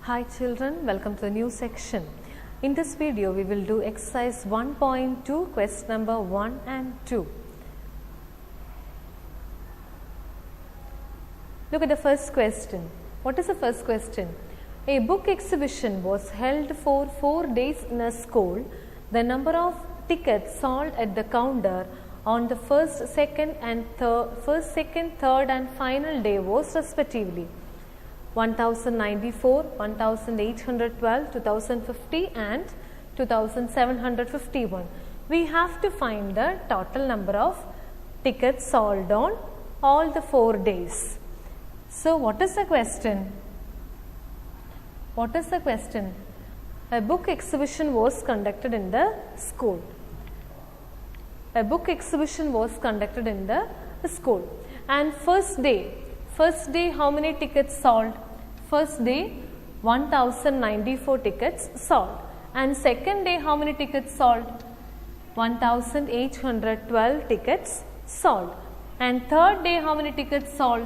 Hi children, welcome to the new section. In this video, we will do exercise 1.2, question number 1 and 2. Look at the first question. What is the first question? A book exhibition was held for 4 days in a school. The number of tickets sold at the counter on the first, second, third and final day was respectively 1094, 1812, 2050 and 2751. We have to find the total number of tickets sold on all the 4 days. So, what is the question? What is the question? A book exhibition was conducted in the school. A book exhibition was conducted in the school. And first day how many tickets sold? First day 1094 tickets sold. And second day how many tickets sold? 1812 tickets sold. And third day how many tickets sold?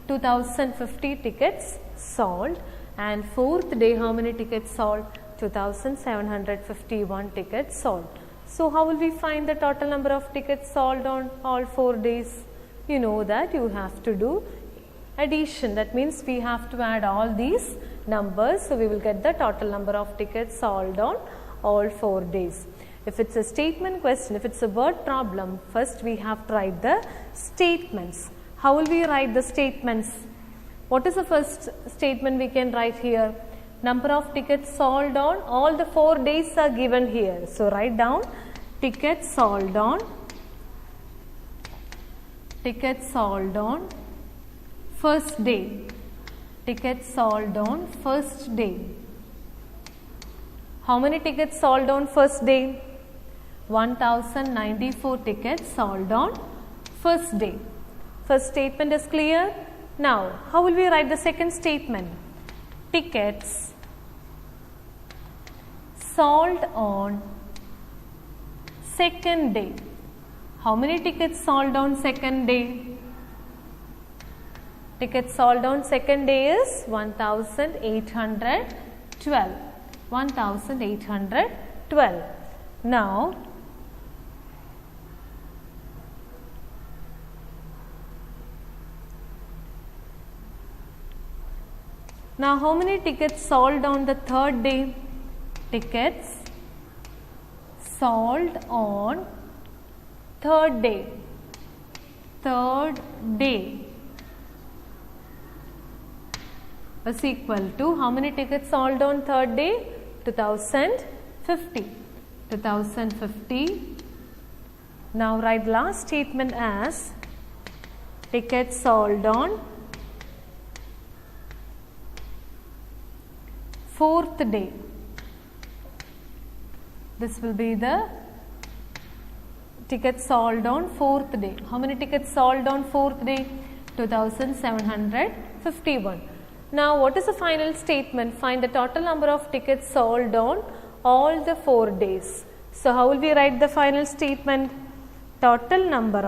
2050 tickets sold. And fourth day how many tickets sold? 2751 tickets sold. So how will we find the total number of tickets sold on all 4 days? You know that you have to do addition. That means we have to add all these numbers. So we will get the total number of tickets sold on all 4 days. If it's a statement question, if it's a word problem, first we have to write the statements. How will we write the statements? What is the first statement we can write here? Number of tickets sold on all the 4 days are given here. So write down tickets sold on first day. Tickets sold on first day. How many tickets sold on first day? 1094 tickets sold on first day. First statement is clear. Now, how will we write the second statement? Tickets sold on second day. How many tickets sold on second day? Tickets sold on second day is 1812. 1812. Now, how many tickets sold on the third day? Tickets sold on third day. Third day is equal to how many tickets sold on third day? 2050. 2050. Now write last statement as tickets sold on fourth day. This will be the tickets sold on fourth day. How many tickets sold on fourth day? 2751. Now what is the final statement? Find the total number of tickets sold on all the 4 days. So how will we write the final statement? Total number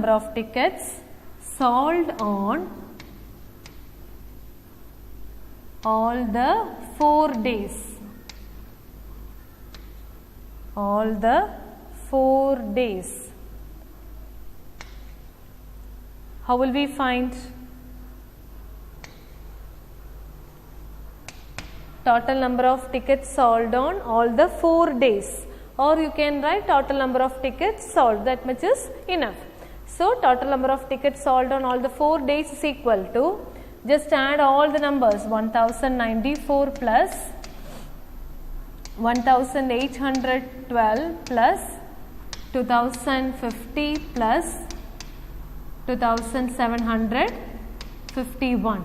of tickets sold on all the 4 days. All the 4 days. How will we find total number of tickets sold on all the 4 days? Or you can write total number of tickets sold, that much is enough. So total number of tickets sold on all the 4 days is equal to, just add all the numbers, 1094 plus 1812 plus 2050 plus 2751.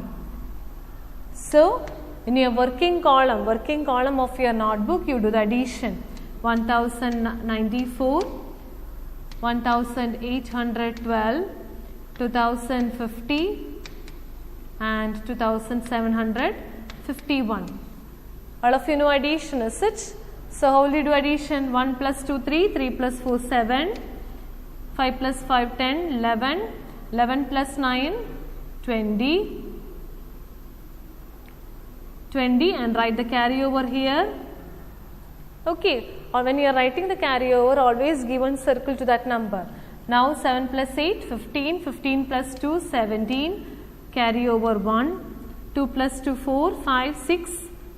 So in your working column of your notebook, you do the addition. 1094, 1812, 2050 and 2751. All of you know addition, is it? So how will you do addition? 1 plus 2, 3, 3 plus 4, 7, 5 plus 5, 10, 11, 11 plus 9, 20, 20 and write the carryover here. Okay, or when you are writing the carryover, always give one circle to that number. Now 7 plus 8, 15, 15 plus 2, 17, carry over 1, 2 plus 2, 4, 5, 6,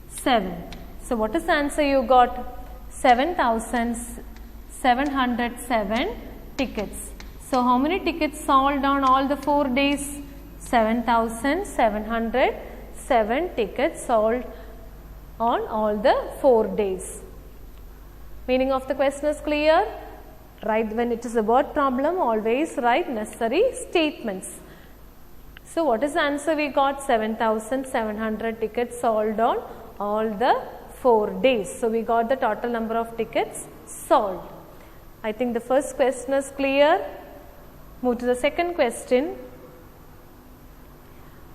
7. So what is the answer you got? 7,707 tickets. So how many tickets sold on all the 4 days? 7,707 tickets sold on all the 4 days. Meaning of the question is clear? Write, when it is a word problem, always write necessary statements. So what is the answer we got? 7,700 tickets sold on all the 4 days. So we got the total number of tickets sold. I think the first question is clear. Move to the second question.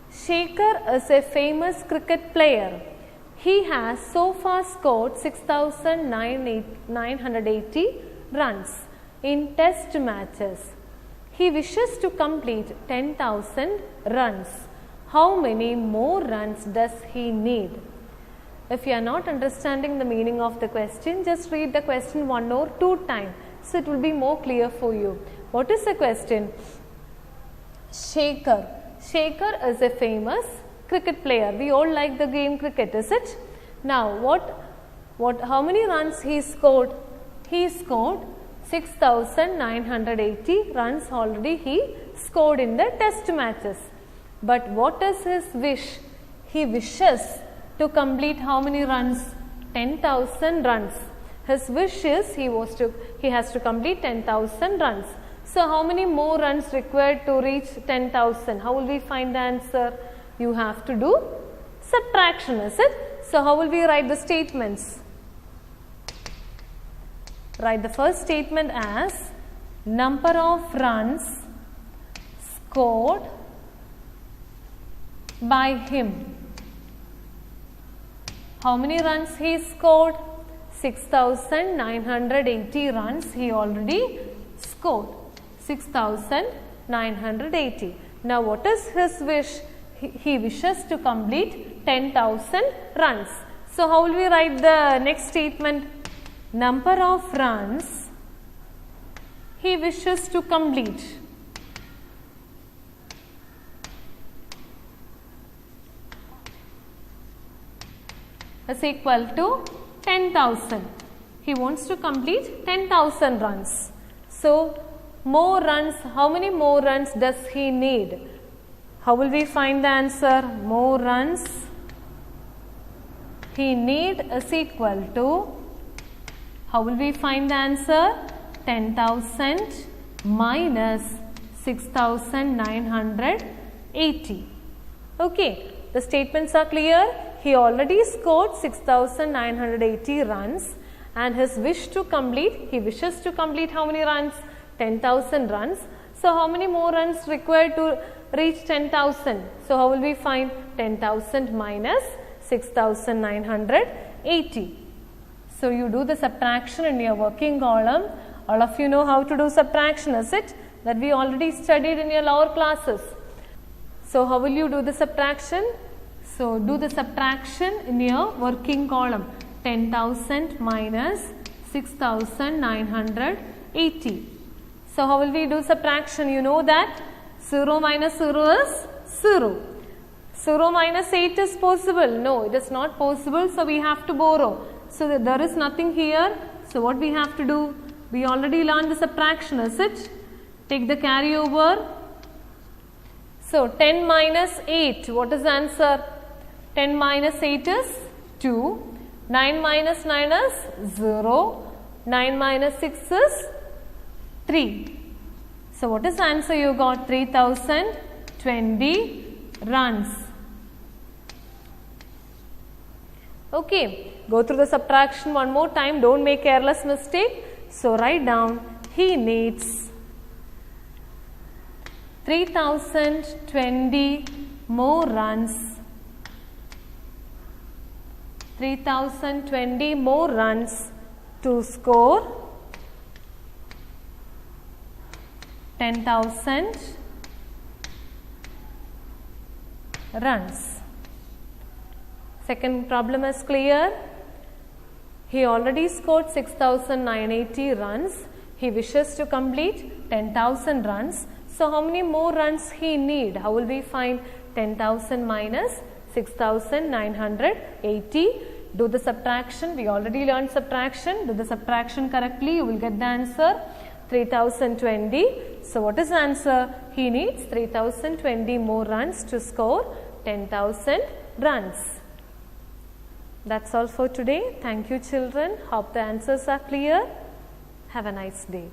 Shekhar is a famous cricket player. He has so far scored 6,980 runs in test matches. He wishes to complete 10,000 runs. How many more runs does he need? If you are not understanding the meaning of the question, just read the question 1 or 2 times. So it will be more clear for you. What is the question? Shekhar. Shekhar is a famous cricket player. We all like the game cricket, is it? Now, how many runs he scored? He scored 6,980 runs already he scored in the test matches. But what is his wish? He wishes to complete how many runs? 10,000 runs. His wish is he has to complete 10,000 runs. So how many more runs required to reach 10,000? How will we find the answer? You have to do subtraction, is it? So how will we write the statements? Write the first statement as number of runs scored by him. How many runs he scored? 6,980 runs he already scored. 6,980. Now what is his wish? He wishes to complete 10,000 runs. So how will we write the next statement? Number of runs he wishes to complete. Is equal to 10,000. He wants to complete 10,000 runs. So more runs, how many more runs does he need? How will we find the answer? More runs he need is equal to, how will we find the answer? 10,000 minus 6,980. Okay, the statements are clear. He already scored 6,980 runs and his wish to complete, he wishes to complete how many runs? 10,000 runs. So how many more runs required to reach 10,000? So how will we find 10,000 minus 6,980? So you do the subtraction in your working column. All of you know how to do subtraction, is it? That we already studied in your lower classes. So how will you do the subtraction? So do the subtraction in your working column. 10,000 minus 6,980. So how will we do subtraction? You know that 0 minus 0 is 0. 0 minus 8 is possible. No, it is not possible. So we have to borrow. So there is nothing here. So what we have to do? We already learned the subtraction, is it? Take the carryover. So 10 minus 8. What is the answer? 10 minus 8 is 2. 9 minus 9 is 0. 9 minus 6 is 3. So what is the answer you got? 3,020 runs. Okay, go through the subtraction one more time. Don't make careless mistake. So write down, he needs 3,020 more runs. 3,020 more runs to score 10,000 runs. Second problem is clear. He already scored 6,980 runs. He wishes to complete 10,000 runs. So how many more runs he need? How will we find 10,000 minus 6,980? Do the subtraction. We already learned subtraction. Do the subtraction correctly. You will get the answer 3020. So what is the answer? He needs 3020 more runs to score 10,000 runs. That's all for today. Thank you, children. Hope the answers are clear. Have a nice day.